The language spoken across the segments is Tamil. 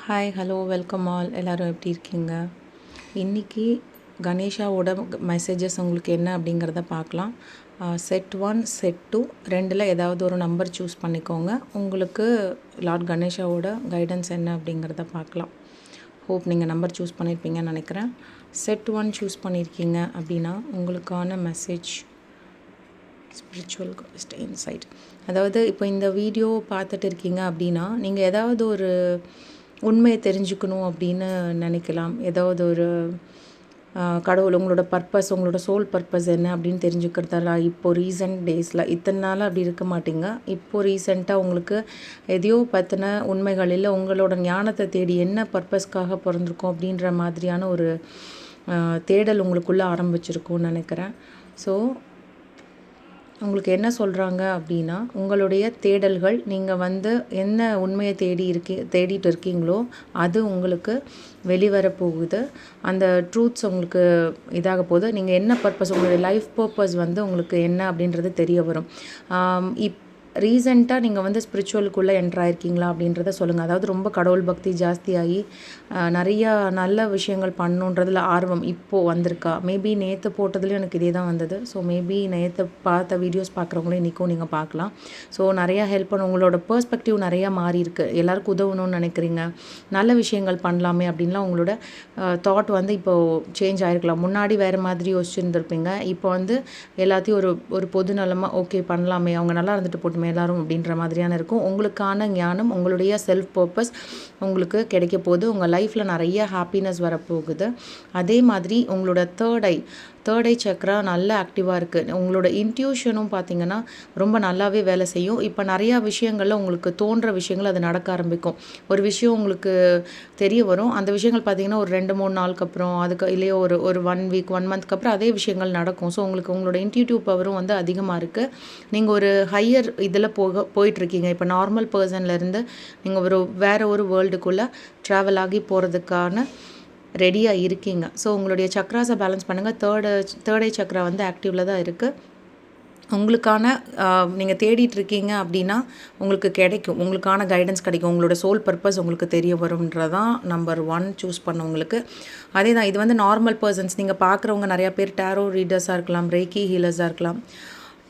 ஹாய் ஹலோ வெல்கம் ஆல் எல்லோரும் எப்படி இருக்கீங்க? இன்றைக்கி கணேஷாவோட மெசேஜஸ் உங்களுக்கு என்ன அப்படிங்கிறத பார்க்கலாம். செட் 1 செட் 2 ரெண்டில் ஏதாவது ஒரு நம்பர் சூஸ் பண்ணிக்கோங்க. உங்களுக்கு லார்ட் கணேஷாவோட கைடன்ஸ் என்ன அப்படிங்கிறத பார்க்கலாம். ஹோப் நீங்கள் நம்பர் சூஸ் பண்ணியிருப்பீங்கன்னு நினைக்கிறேன். செட் 1 சூஸ் பண்ணியிருக்கீங்க அப்படின்னா உங்களுக்கான மெசேஜ் ஸ்பிரிச்சுவல் ஸ்டே இன்சைட். அதாவது இப்போ இந்த வீடியோ பார்த்துட்டு இருக்கீங்க அப்படின்னா நீங்கள் ஏதாவது ஒரு உண்மையை தெரிஞ்சுக்கணும் அப்படின்னு நினைக்கலாம். ஏதாவது ஒரு கடவுள் உங்களோட பர்பஸ், உங்களோட சோல் பர்பஸ் என்ன அப்படின்னு தெரிஞ்சுக்கிறதால இப்போது ரீசெண்ட் டேஸில் இத்தனை நாள் அப்படி இருக்க மாட்டீங்க. இப்போது ரீசெண்டாக உங்களுக்கு எதையோ பற்றின உண்மைகள் இல்லை, உங்களோட ஞானத்தை தேடி என்ன பர்பஸ்க்காக பிறந்திருக்கோம் அப்படின்ற மாதிரியான ஒரு தேடல் உங்களுக்குள்ளே ஆரம்பிச்சிருக்கும்னு நினைக்கிறேன். ஸோ உங்களுக்கு என்ன சொல்கிறாங்க அப்படின்னா, உங்களுடைய தேடல்கள் நீங்கள் என்ன உண்மையை தேடிட்டு இருக்கீங்களோ அது உங்களுக்கு வெளிவரப்போகுது. அந்த ட்ரூத்ஸ் உங்களுக்கு இதாக போகுது. நீங்கள் என்ன பர்பஸ், உங்களுடைய லைஃப் பர்பஸ் உங்களுக்கு என்ன அப்படின்றது தெரிய வரும். ரீசெண்டாக நீங்கள் ஸ்பிரிச்சுவலுக்குள்ளே என்ட்ராயிருக்கீங்களா அப்படின்றத சொல்லுங்கள். அதாவது ரொம்ப கடவுள் பக்தி ஜாஸ்தியாகி நிறையா நல்ல விஷயங்கள் பண்ணணுன்றதில் ஆர்வம் இப்போது வந்திருக்கா? மேபி நேற்று போட்டதுலேயும் எனக்கு இதே தான் வந்தது. ஸோ மேபி நேற்று பார்த்த வீடியோஸ் பார்க்குறவங்களும் இன்றைக்கும் நீங்கள் பார்க்கலாம். ஸோ நிறையா ஹெல்ப் பண்ண, உங்களோட பெர்ஸ்பெக்டிவ் நிறையா மாறி இருக்குது. எல்லாருக்கும் உதவணும்னு நினைக்கிறீங்க, நல்ல விஷயங்கள் பண்ணலாமே அப்படின்லாம் உங்களோட தாட் இப்போது சேஞ்ச் ஆகிருக்கலாம். முன்னாடி வேறு மாதிரி யோசிச்சுருந்துருப்பீங்க. இப்போ எல்லாத்தையும் ஒரு பொது நலமாக ஓகே பண்ணலாமே, அவங்க நல்லா இருந்துட்டு போட்டு எல்லாரும் அப்படின்ற மாதிரியான இருக்கும். உங்களுக்கான ஞானம், உங்களுடைய செல்ஃப் பர்பஸ் உங்களுக்கு கிடைக்க போகுது. உங்கள் லைஃப்பில் நிறைய ஹாப்பினஸ் வரப்போகுது. அதே மாதிரி உங்களோட தேர்ட் ஐ சக்ரா நல்ல ஆக்டிவாக இருக்குது. உங்களோட இன்ட்யூஷனும் பார்த்திங்கன்னா ரொம்ப நல்லாவே வேலை செய்யும். இப்போ நிறையா விஷயங்களில் உங்களுக்கு தோன்ற விஷயங்கள் அது நடக்க ஆரம்பிக்கும். ஒரு விஷயம் உங்களுக்கு தெரிய வரும். அந்த விஷயங்கள் பார்த்திங்கன்னா ஒரு 2-3 நாளுக்கு அப்புறம், அதுக்கு இல்லையோ ஒரு 1 வீக் 1 மந்த்க்கு அப்புறம் அதே விஷயங்கள் நடக்கும். ஸோ உங்களுக்கு உங்களோட இன்ட்யூட்டிவ் பவரும் அதிகமாக இருக்குது. நீங்கள் ஒரு ஹையர் இதில் போயிட்டுருக்கீங்க. இப்போ நார்மல் பர்சன்லேருந்து நீங்கள் வேறு ஒரு வேர்ல்டுக்குள்ளே ட்ராவல் ஆகி போகிறதுக்கான ரெடியாக இருக்கீங்க. ஸோ உங்களுடைய சக்ராஸை பேலன்ஸ் பண்ணுங்கள். தேர்ட் ஐ சக்ரா ஆக்டிவில் தான் இருக்குது. உங்களுக்கான நீங்கள் தேடிட்டுருக்கீங்க அப்படின்னா உங்களுக்கு கிடைக்கும், உங்களுக்கான கைடன்ஸ் கிடைக்கும். உங்களோட சோல் பர்பஸ் உங்களுக்கு தெரிய வரும்ன்றதான் நம்பர் 1 சூஸ் பண்ணவங்களுக்கு. அதே தான் இது நார்மல் பர்சன்ஸ். நீங்கள் பார்க்குறவங்க நிறையா பேர் டேரோ ரீடர்ஸாக இருக்கலாம், ரேக்கி ஹீலர்ஸாக இருக்கலாம்,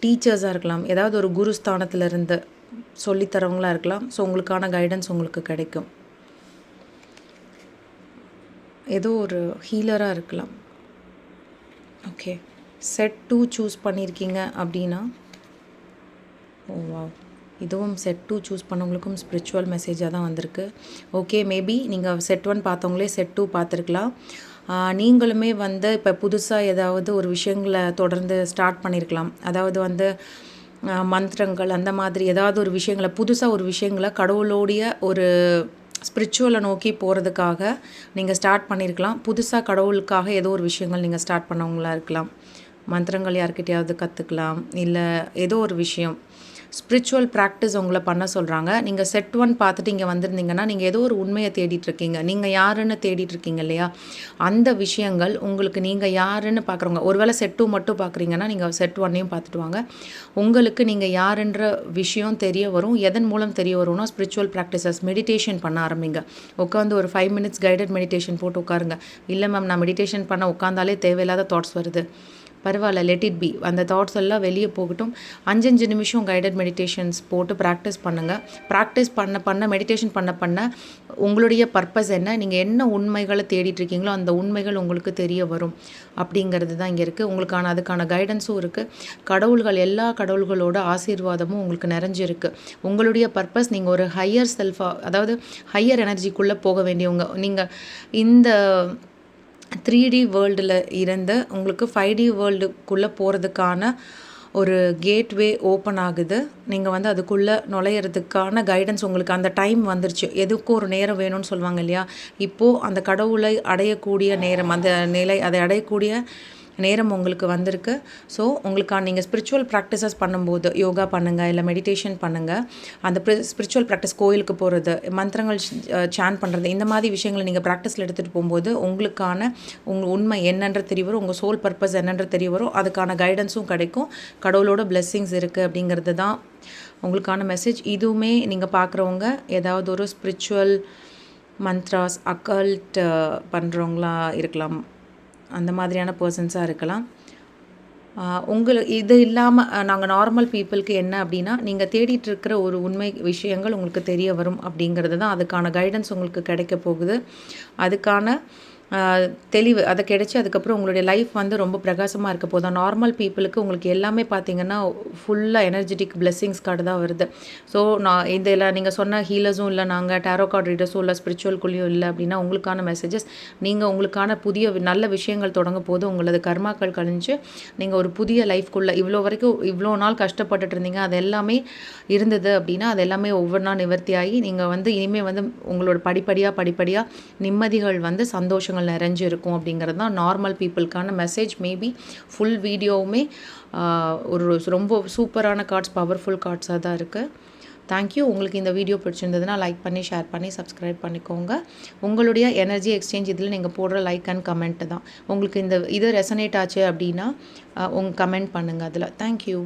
டீச்சர்ஸாக இருக்கலாம், ஏதாவது ஒரு குருஸ்தானத்திலிருந்து சொல்லித்தரவங்களாக இருக்கலாம். ஸோ உங்களுக்கான கைடன்ஸ் உங்களுக்கு கிடைக்கும். ஏதோ ஒரு ஹீலராக இருக்கலாம். ஓகே, செட் 2 சூஸ் பண்ணியிருக்கீங்க அப்படின்னா இதுவும் செட் 2 சூஸ் பண்ணவங்களுக்கும் ஸ்பிரிச்சுவல் மெசேஜாக தான் வந்திருக்கு. ஓகே, மேபி நீங்கள் செட் 1 பார்த்தவங்களே செட் 2 பார்த்துருக்கலாம். நீங்களுமே இப்போ புதுசாக ஏதாவது ஒரு விஷயங்களை தொடர்ந்து ஸ்டார்ட் பண்ணியிருக்கலாம். அதாவது மந்திரங்கள் அந்த மாதிரி ஏதாவது ஒரு விஷயங்களை, புதுசாக ஒரு விஷயங்களை கடவுளோடைய ஒரு ஸ்பிரிச்சுவலை நோக்கி போகிறதுக்காக நீங்கள் ஸ்டார்ட் பண்ணியிருக்கலாம். புதுசாக கடவுளுக்காக ஏதோ ஒரு விஷயங்கள் நீங்கள் ஸ்டார்ட் பண்ணவங்களாக இருக்கலாம். மந்திரங்கள் யார்கிட்டையாவது கற்றுக்கலாம், இல்லை ஏதோ ஒரு விஷயம் ஸ்பிரிச்சுவல் ப்ராக்டிஸ் உங்களை பண்ண சொல்கிறாங்க. நீங்கள் செட் 1 பார்த்துட்டு இங்கே வந்திருந்தீங்கன்னா நீங்கள் ஏதோ ஒரு உண்மையை தேடிட்டுருக்கீங்க. நீங்கள் யாருன்னு தேடிட்டுருக்கீங்க இல்லையா? அந்த விஷயங்கள் உங்களுக்கு நீங்கள் யாருன்னு பார்க்குறவங்க, ஒருவேளை செட் 2 மட்டும் பார்க்குறீங்கன்னா நீங்கள் செட் 1ஐயும் பார்த்துட்டு வாங்க. உங்களுக்கு நீங்கள் யாருன்ற விஷயம் தெரிய வரும். எதன் மூலம் தெரிய வரும்னா ஸ்பிரிச்சுவல் ப்ராக்டிசஸ், மெடிடேஷன் பண்ண ஆரம்பிங்க. உட்காந்து ஒரு 5 மினிட்ஸ் கைடட் மெடிடேஷன் போட்டு உட்காருங்க. இல்லை மேம், நான் மெடிடேஷன் பண்ண உட்காந்தாலே தேவையில்லாத தாட்ஸ் வருது, பரவாயில்ல, லெட் இட் பி. அந்த தாட்ஸ் எல்லாம் வெளியே போகட்டும். 5 நிமிஷம் கைடட் மெடிடேஷன்ஸ் போட்டு ப்ராக்டிஸ் பண்ணுங்கள். ப்ராக்டிஸ் பண்ண மெடிடேஷன் பண்ண உங்களுடைய பர்பஸ் என்ன, நீங்கள் என்ன உண்மைகளை தேடிட்டுருக்கீங்களோ அந்த உண்மைகள் உங்களுக்கு தெரிய வரும் அப்படிங்கிறது தான் இங்கே இருக்குது. அதுக்கான கைடன்ஸும் இருக்குது. எல்லா கடவுள்களோட ஆசீர்வாதமும் உங்களுக்கு நிறைஞ்சிருக்கு. உங்களுடைய பர்பஸ், நீங்கள் ஒரு ஹையர் செல்ஃபாக, அதாவது ஹையர் எனர்ஜிக்குள்ளே போக வேண்டியவங்க. நீங்கள் இந்த 3D வேர்ல்டில் இருந்து உங்களுக்கு 5D வேர்ல்டுக்குள்ளே போகிறதுக்கான ஒரு கேட்வே ஓப்பன் ஆகுது. நீங்கள் அதுக்குள்ளே நுழையிறதுக்கான கைடன்ஸ் உங்களுக்கு அந்த டைம் வந்துருச்சு. எதுக்கும் ஒரு நேரம் வேணும்னு சொல்லுவாங்க இல்லையா? இப்போது அந்த கடவுளை அடையக்கூடிய நேரம், அந்த நிலை, அதை அடையக்கூடிய நேரம் உங்களுக்கு வந்திருக்கு. ஸோ உங்களுக்கான நீங்கள் ஸ்பிரிச்சுவல் ப்ராக்டிசஸ் பண்ணும்போது யோகா பண்ணுங்கள், இல்லை மெடிடேஷன் பண்ணுங்கள். அந்த ஸ்பிரிச்சுவல் ப்ராக்டிஸ், கோயிலுக்கு போகிறது, மந்திரங்கள் சான் பண்ணுறது, இந்த மாதிரி விஷயங்களை நீங்கள் ப்ராக்டிஸில் எடுத்துகிட்டு போகும்போது உங்கள் உண்மை என்னன்ற தெரிய வரும், உங்கள் சோல் பர்பஸ் என்னன்ற தெரிய வரும். அதுக்கான கைடன்ஸும் கிடைக்கும். கடவுளோட பிளெஸ்ஸிங்ஸ் இருக்குது அப்படிங்கிறது தான் உங்களுக்கான மெசேஜ். இதுவுமே நீங்கள் பார்க்குறவங்க ஏதாவது ஒரு ஸ்பிரிச்சுவல் மந்த்ராஸ், அக்கல்ட் பண்ணுறவங்களா இருக்கலாம். அந்த மாதிரியான பர்சன்ஸாக இருக்கலாம். இது இல்லாமல் நாங்கள் நார்மல் பீப்புளுக்கு என்ன அப்படின்னா, நீங்கள் தேடிட்டு இருக்கிற ஒரு உண்மை விஷயங்கள் உங்களுக்கு தெரிய வரும் அப்படிங்கிறது தான். அதுக்கான கைடன்ஸ் உங்களுக்கு கிடைக்க போகுது. அதுக்கான தெளிவு அதை கிடைச்சி அதுக்கப்புறம் உங்களுடைய லைஃப் வந்து ரொம்ப பிரகாசமாக இருக்க போதும். நார்மல் பீப்புளுக்கு உங்களுக்கு எல்லாமே பார்த்தீங்கன்னா ஃபுல்லாக எனர்ஜெட்டிக் பிளெஸ்ஸிங்ஸ் கார்டு தான் வருது. ஸோ நான் இதில் நீங்கள் சொன்ன ஹீலர்ஸும் இல்லை, நாங்கள் டேரோ கார்டு ரீடர்ஸும் இல்லை, ஸ்பிரிச்சுவல்குள்ளேயும் இல்லை அப்படின்னா உங்களுக்கான மெசேஜஸ் நீங்கள் உங்களுக்கான புதிய நல்ல விஷயங்கள் தொடங்க போது உங்களது கர்மாக்கள் கழிஞ்சு நீங்கள் ஒரு புதிய லைஃப்குள்ளே இவ்வளோ நாள் கஷ்டப்பட்டுட்டு இருந்தீங்க அது எல்லாமே இருந்தது அப்படின்னா அது எல்லாமே ஒவ்வொன்றா நிவர்த்தியாகி நீங்கள் வந்து இனிமேல் வந்து உங்களோட படிப்படியாக நிம்மதிகள் வந்து சந்தோஷங்கள் நிறைஞ்சு இருக்கும் அப்படிங்கிறது தான் நார்மல் பீப்புளுக்கான மெசேஜ். மேபி ஃபுல் வீடியோவுமே ஒரு ரொம்ப சூப்பரான கார்ட்ஸ், பவர்ஃபுல் கார்ட்ஸாக தான் இருக்குது. தேங்க்யூ. உங்களுக்கு இந்த வீடியோ பிடிச்சிருந்ததுன்னா லைக் பண்ணி, ஷேர் பண்ணி, சப்ஸ்கிரைப் பண்ணிக்கோங்க. உங்களுடைய எனர்ஜி எக்ஸ்சேஞ்ச் இதில் நீங்கள் போடுற லைக் அண்ட் கமெண்ட் தான். உங்களுக்கு இது ரெசனேட் ஆச்சு அப்படின்னா கமெண்ட் பண்ணுங்கள் அதில். தேங்க்யூ.